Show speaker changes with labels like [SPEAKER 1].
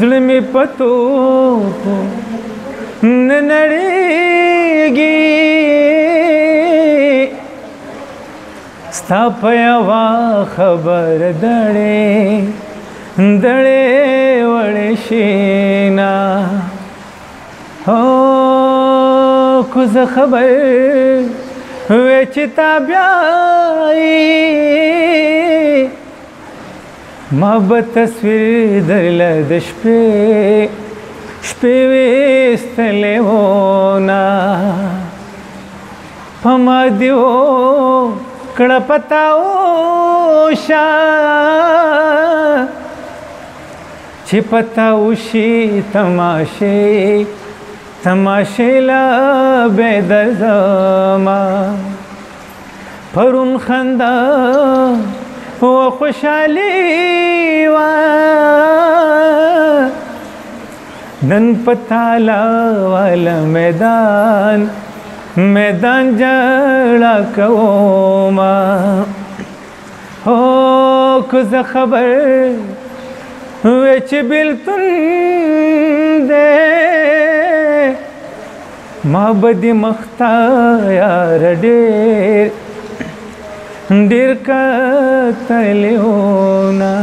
[SPEAKER 1] زړه مې پتو نه نړېږي ستا په یوه خبره دړې دړې وړې شینا کو زه خبر وې چې تا بیایې ما به تصویر درله د شپې ویستلی وونه په ما دې وکړه پتاوشه چې پتاوشي تماشې لا بې درځمه پرون خندا و خوشحالي وه نن په تالا والا میدان جړه کومه که زه خبر وې چې بېلتون دی ما به دې مخته یاره ډېر کتلی وونه